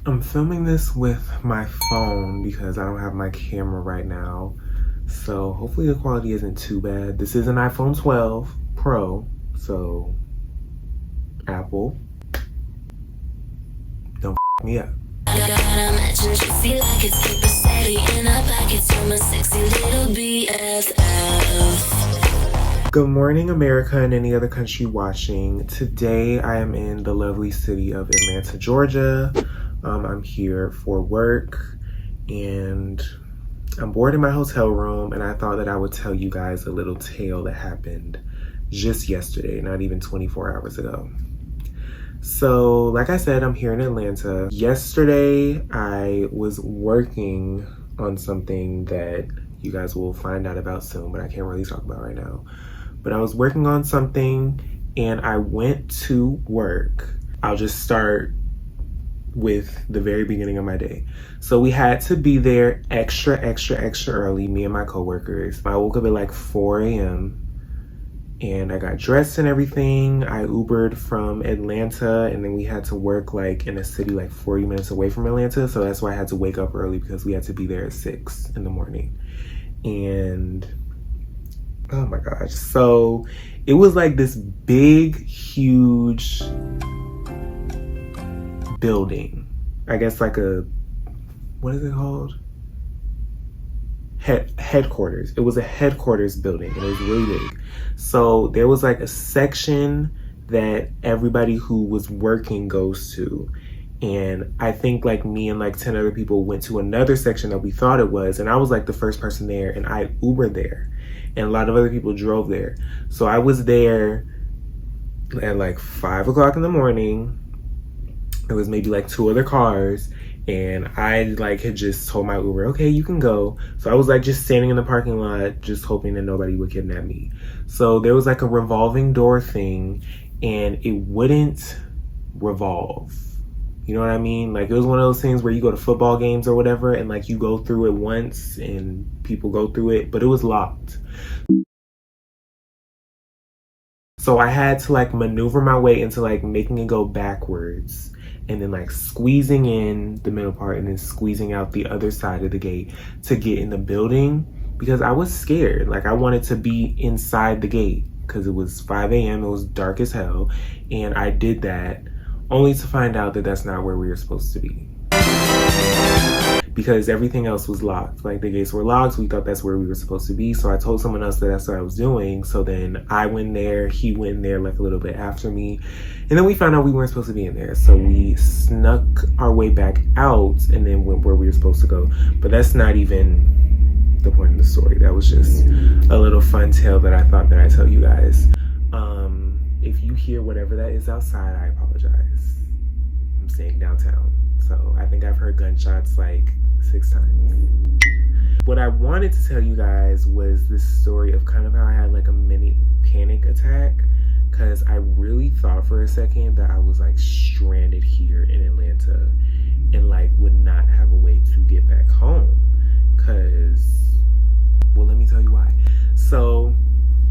I'm filming this with my phone because I don't have my camera right now. So hopefully the quality isn't too bad. This is an iPhone 12 Pro, so Apple, don't f me up. Good morning, America, and any other country watching. Today I am in the lovely city of Atlanta, Georgia. I'm here for work and I'm bored in my hotel room, and I thought that I would tell you guys a little tale that happened just yesterday, not even 24 hours ago. So, like I said, I'm here in Atlanta. Yesterday, I was working on something that you guys will find out about soon, but I can't really talk about right now. But I was working on something and I went to work. I'll just start with the very beginning of my day. So we had to be there extra early, me and my coworkers. I woke up at like 4 a.m. and I got dressed and everything. I Ubered from Atlanta, and then we had to work like in a city like 40 minutes away from Atlanta. So that's why I had to wake up early, because we had to be there at 6 in the morning. And oh my gosh. So it was like this big, huge building. I guess like a, what is it called? Headquarters. It was a headquarters building, and it was really big. So there was like a section that everybody who was working goes to. And I think like me and like 10 other people went to another section that we thought it was. And I was like the first person there, and I Ubered there. And a lot of other people drove there. So I was there at like 5 o'clock in the morning. There was maybe like 2 other cars, and I like had just told my Uber, okay, you can go. So I was like just standing in the parking lot, just hoping that nobody would kidnap me. So there was like a revolving door thing, and it wouldn't revolve. You know what I mean? Like it was one of those things where you go to football games or whatever, and like you go through it once and people go through it, but it was locked. So I had to like maneuver my way into like making it go backwards, and then like squeezing in the middle part and then squeezing out the other side of the gate to get in the building, because I was scared. Like I wanted to be inside the gate because it was 5 a.m. It was dark as hell. And I did that only to find out that that's not where we were supposed to be, because everything else was locked. Like the gates were locked. We thought that's where we were supposed to be. So I told someone else that that's what I was doing. So then I went there, he went in there like a little bit after me. And then we found out we weren't supposed to be in there. So we snuck our way back out and then went where we were supposed to go. But that's not even the point of the story. That was just a little fun tale that I thought that I'd tell you guys. If you hear whatever that is outside, I apologize. I'm staying downtown. So I think I've heard gunshots like 6 times. What I wanted to tell you guys was this story of kind of how I had like a mini panic attack, because I really thought for a second that I was like stranded here in Atlanta and like would not have a way to get back home. Well, let me tell you why. So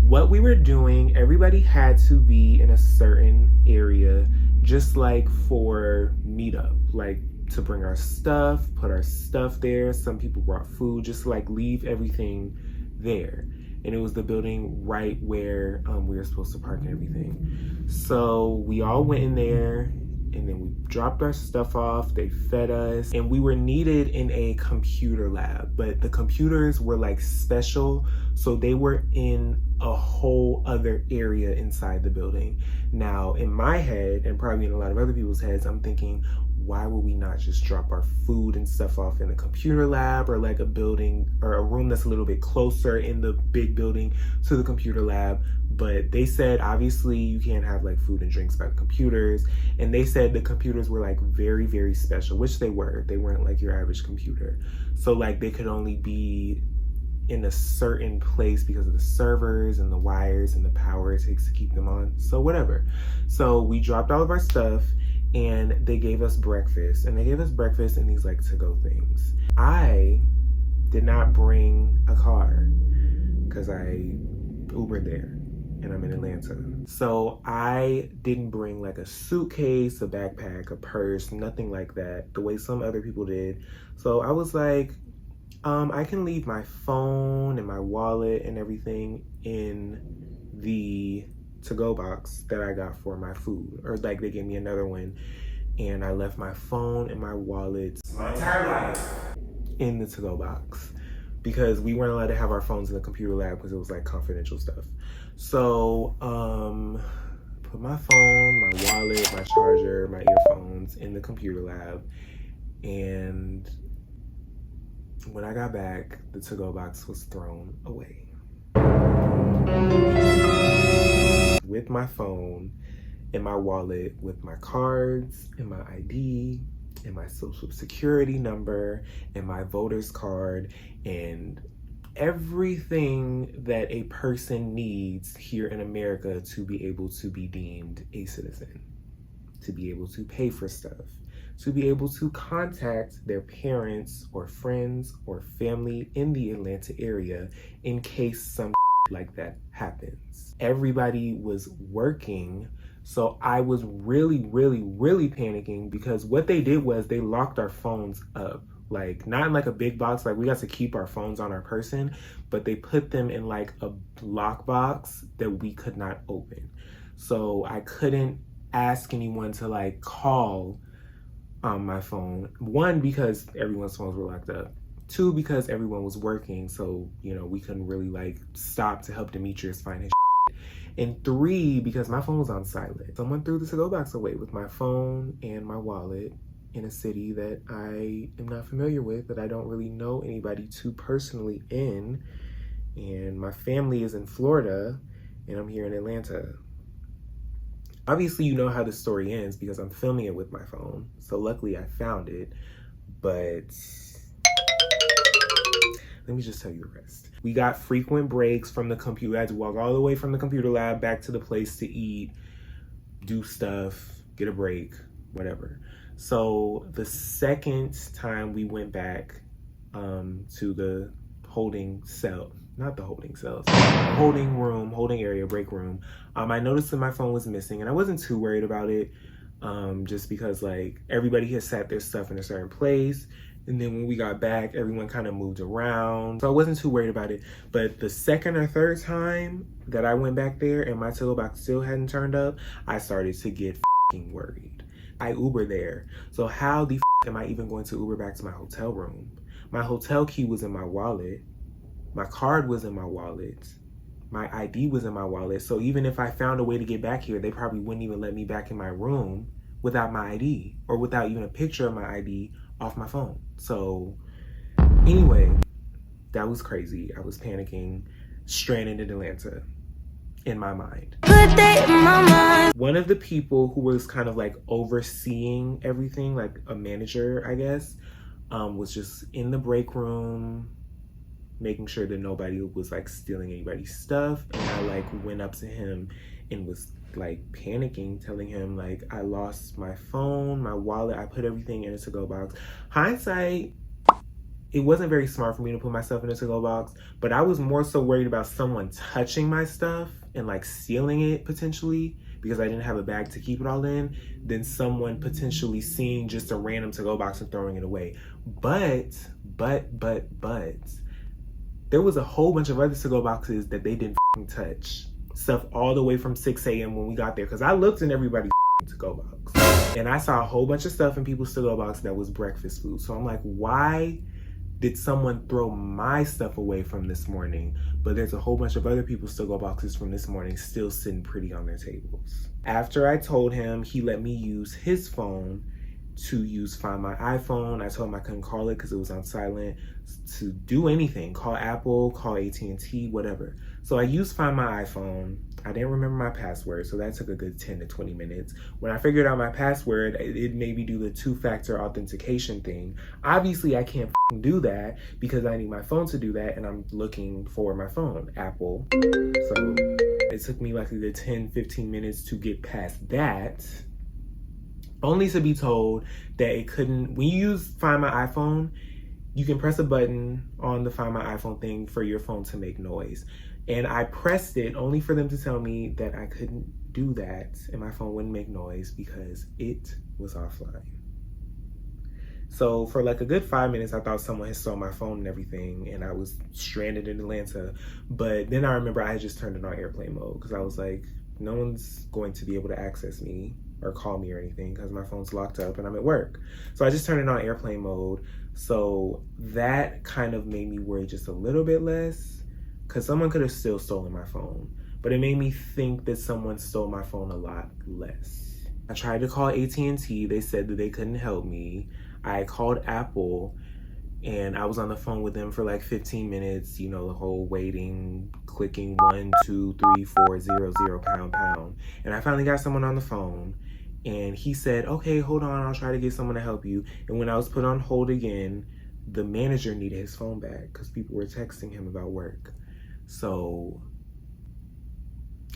what we were doing, everybody had to be in a certain area just like for meetup, like to bring our stuff, put our stuff there. Some people brought food, just to like leave everything there. And it was the building right where we were supposed to park and everything. So we all went in there, and then we dropped our stuff off. They fed us, and we were needed in a computer lab, but the computers were like special. So they were in a whole other area inside the building. Now, in my head, and probably in a lot of other people's heads, I'm thinking, why would we not just drop our food and stuff off in a computer lab, or like a building or a room that's a little bit closer in the big building to the computer lab? But they said, obviously you can't have like food and drinks by the computers. And they said the computers were like very, very special, which they were. They weren't like your average computer. So like they could only be in a certain place because of the servers and the wires and the power it takes to keep them on. So whatever. So we dropped all of our stuff, and they gave us breakfast. And they gave us breakfast in these like to-go things. I did not bring a car because I Ubered there. and I'm in Atlanta. So I didn't bring like a suitcase, a backpack, a purse, nothing like that, the way some other people did. So I was like, I can leave my phone and my wallet and everything in the to-go box that I got for my food. Or like they gave me another one, and I left my phone and my wallet my entire life in the to-go box because we weren't allowed to have our phones in the computer lab because it was like confidential stuff. So put my phone, my wallet, my charger, my earphones in the computer lab, and when I got back, the to-go box was thrown away. With my phone and my wallet, with my cards and my ID and my social security number and my voter's card and everything that a person needs here in America to be able to be deemed a citizen, to be able to pay for stuff, to be able to contact their parents or friends or family in the Atlanta area in case some like that happens. Everybody was working, so I was really panicking because what they did was they locked our phones up. Like, not in like a big box, like we got to keep our phones on our person, but they put them in like a lock box that we could not open. So I couldn't ask anyone to like call on my phone. One, because everyone's phones were locked up. Two, because everyone was working, so you know we couldn't really like stop to help Demetrius find his shit. And three, because my phone was on silent. Someone threw the to-go box away with my phone and my wallet in a city that I am not familiar with, that I don't really know anybody too personally in, and my family is in Florida and I'm here in Atlanta. Obviously, you know how the story ends because I'm filming it with my phone. So luckily I found it, but let me just tell you the rest. We got frequent breaks from the computer. I had to walk all the way from the computer lab back to the place to eat, do stuff, get a break, whatever. So the second time we went back to the holding cell, not the holding cells, holding room, holding area, break room, I noticed that my phone was missing, and I wasn't too worried about it, just because like everybody had sat their stuff in a certain place. And then when we got back, everyone kind of moved around. So I wasn't too worried about it. But the second or third time that I went back there and my to-go box still hadn't turned up, I started to get f***ing worried. I Uber there. So how the f*** am I even going to Uber back to my hotel room? My hotel key was in my wallet. My card was in my wallet. My ID was in my wallet. So even if I found a way to get back here, they probably wouldn't even let me back in my room without my ID or without even a picture of my ID off my phone. So anyway, that was crazy. I was panicking, stranded in Atlanta in my mind. One of the people who was kind of like overseeing everything, like a manager, I guess, was just in the break room, making sure that nobody was like stealing anybody's stuff. And I like went up to him and was like panicking, telling him like I lost my phone, my wallet, I put everything in a to-go box. Hindsight, it wasn't very smart for me to put myself in a to-go box, but I was more so worried about someone touching my stuff and like stealing it potentially because I didn't have a bag to keep it all in, than someone potentially seeing just a random to-go box and throwing it away. But there was a whole bunch of other to-go boxes that they didn't touch. Stuff all the way from 6 a.m. when we got there, because I looked in everybody's to-go box and I saw a whole bunch of stuff in people's to-go box that was breakfast food. So I'm like, why did someone throw my stuff away from this morning, but there's a whole bunch of other people's to-go boxes from this morning still sitting pretty on their tables? After I told him, he let me use his phone to find my iPhone. I told him I couldn't call it because it was on silent, to do anything, call Apple, call AT&T, whatever. So I used Find My iPhone. I didn't remember my password, so that took a good 10 to 20 minutes. When I figured out my password, it made me do the two-factor authentication thing. Obviously, I can't do that because I need my phone to do that, and I'm looking for my phone, Apple. So it took me like a good 10, 15 minutes to get past that, only to be told that it couldn't. When you use Find My iPhone, you can press a button on the Find My iPhone thing for your phone to make noise. And I pressed it only for them to tell me that I couldn't do that and my phone wouldn't make noise because it was offline. So for like a good 5 minutes, I thought someone had stolen my phone and everything, and I was stranded in Atlanta. But then I remember I had just turned it on airplane mode because I was like, no one's going to be able to access me or call me or anything because my phone's locked up and I'm at work. So I just turned it on airplane mode. So that kind of made me worry just a little bit less because someone could have still stolen my phone. But it made me think that someone stole my phone a lot less. I tried to call AT&T. They said that they couldn't help me. I called Apple and I was on the phone with them for like 15 minutes, you know, the whole waiting, clicking 1, 2, 3, 4, 0, 0, pound, pound. And I finally got someone on the phone and he said, okay, hold on, I'll try to get someone to help you. And when I was put on hold again, the manager needed his phone back because people were texting him about work. So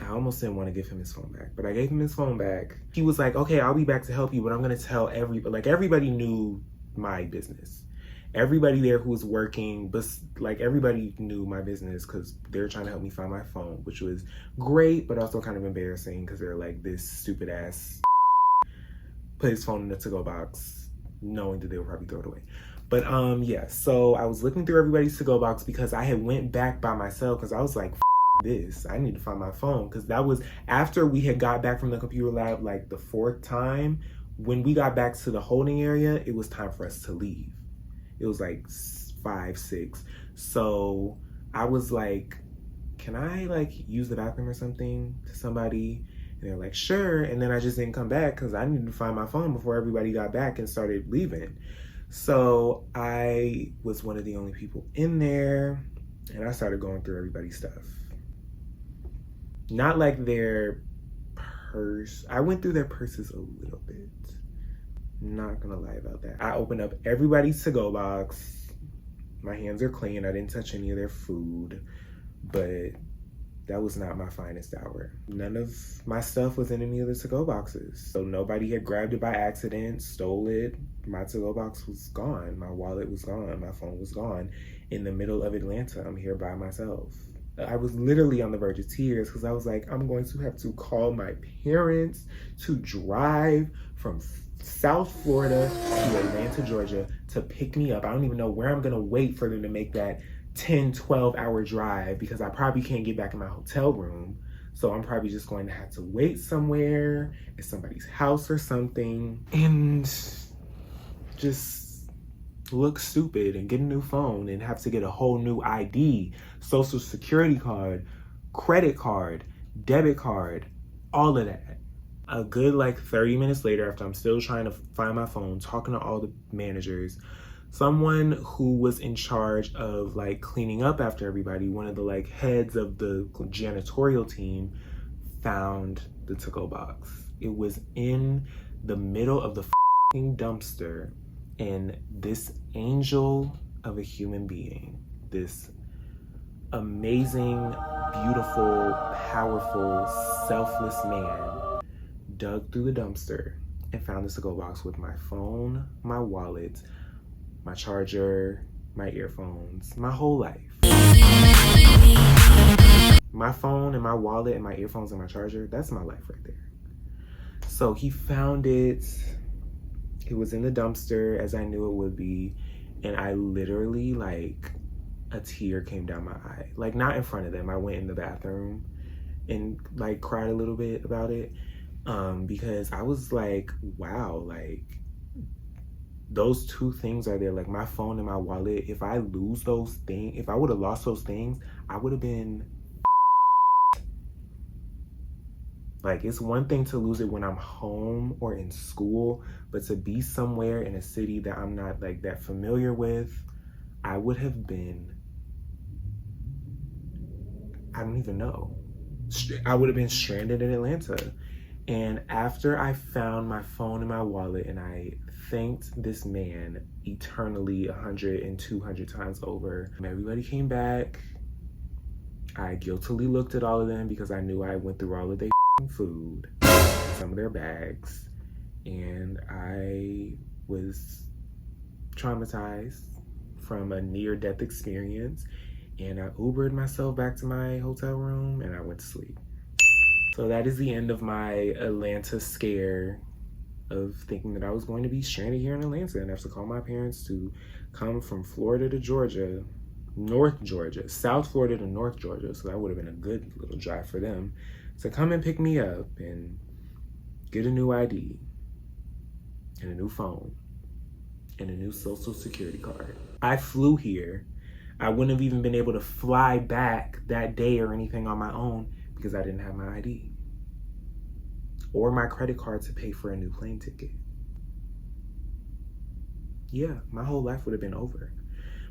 I almost didn't want to give him his phone back, but I gave him his phone back. He was like, okay, I'll be back to help you, but I'm going to tell everybody knew my business. Everybody there who was working, but like everybody knew my business because they were trying to help me find my phone, which was great, but also kind of embarrassing because they're like, this stupid ass put his phone in the to-go box knowing that they would probably throw it away. But yeah, so I was looking through everybody's to-go box because I had went back by myself because I was like, this, I need to find my phone, because that was after we had got back from the computer lab like the 4th time. When we got back to the holding area, it was time for us to leave. It was like 5, 6. So I was like, can I like use the bathroom or something to somebody? And they're like, sure. And then I just didn't come back because I needed to find my phone before everybody got back and started leaving. So I was one of the only people in there and I started going through everybody's stuff. Not like their purse. I went through their purses a little bit. Not gonna lie about that. I opened up everybody's to-go box. My hands are clean. I didn't touch any of their food, but that was not my finest hour. None of my stuff was in any of the to-go boxes. So nobody had grabbed it by accident, stole it. My to-go box was gone. My wallet was gone. My phone was gone. In the middle of Atlanta, I'm here by myself. I was literally on the verge of tears because I was like, I'm going to have to call my parents to drive from South Florida to Atlanta, Georgia to pick me up. I don't even know where I'm going to wait for them to make that 10, 12-hour drive because I probably can't get back in my hotel room. So I'm probably just going to have to wait somewhere at somebody's house or something and just look stupid and get a new phone and have to get a whole new ID, social security card, credit card, debit card, all of that. A good like 30 minutes later, after I'm still trying to find my phone, talking to all the managers, someone who was in charge of like cleaning up after everybody, one of the like heads of the janitorial team, found the to-go box. It was in the middle of the dumpster. And this angel of a human being, this amazing, beautiful, powerful, selfless man dug through the dumpster and found this to-go box with my phone, my wallet, my charger, my earphones, my whole life. My phone and my wallet and my earphones and my charger, that's my life right there. So he found it. It was in the dumpster as I knew it would be. And I literally, like, a tear came down my eye. Like, not in front of them. I went in the bathroom and, like, cried a little bit about it. Because I was like, wow, like, those two things are there. Like, my phone and my wallet. If I lose those things, if I would have lost those things, I would have been... Like, it's one thing to lose it when I'm home or in school, but to be somewhere in a city that I'm not like that familiar with, I would have been, I don't even know. I would have been stranded in Atlanta. And after I found my phone and my wallet and I thanked this man eternally 100 and 200 times over, everybody came back. I guiltily looked at all of them because I knew I went through all of their food, some of their bags, and I was traumatized from a near-death experience. and I Ubered myself back to my hotel room and I went to sleep. So that is the end of my Atlanta scare of thinking that I was going to be stranded here in Atlanta and have to call my parents to come from Florida to Georgia, North Georgia, South Florida to North Georgia. So that would have been a good little drive for them to come and pick me up and get a new ID and a new phone and a new social security card. I flew here. I wouldn't have even been able to fly back that day or anything on my own because I didn't have my ID or my credit card to pay for a new plane ticket. Yeah, my whole life would have been over.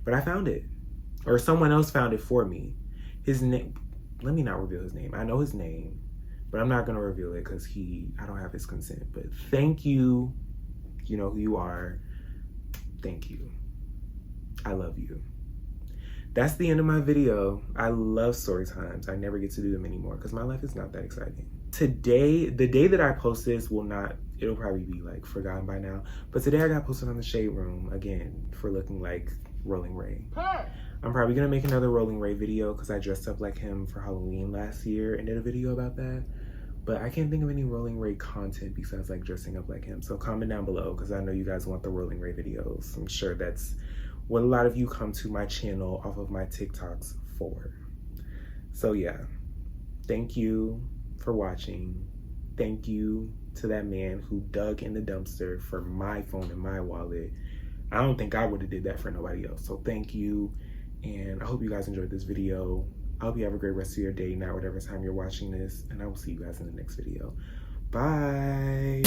But I found it. Or someone else found it for me. His name, let me not reveal his name. I know his name, but I'm not gonna reveal it because I don't have his consent. But thank you. You know who you are. Thank you. I love you. That's the end of my video. I love story times. I never get to do them anymore because my life is not that exciting. Today, the day that I post this it'll probably be like forgotten by now. But today I got posted on the Shade Room again for looking like Rolling Ray. I'm probably gonna make another Rolling Ray video because I dressed up like him for Halloween last year and did a video about that. But I can't think of any Rolling Ray content besides like dressing up like him. So comment down below because I know you guys want the Rolling Ray videos. I'm sure that's what a lot of you come to my channel off of my TikToks for. So yeah, thank you for watching. Thank you to that man who dug in the dumpster for my phone and my wallet. I don't think I would have did that for nobody else. So thank you. And I hope you guys enjoyed this video. I hope you have a great rest of your day, night, whatever time you're watching this. And I will see you guys in the next video. Bye.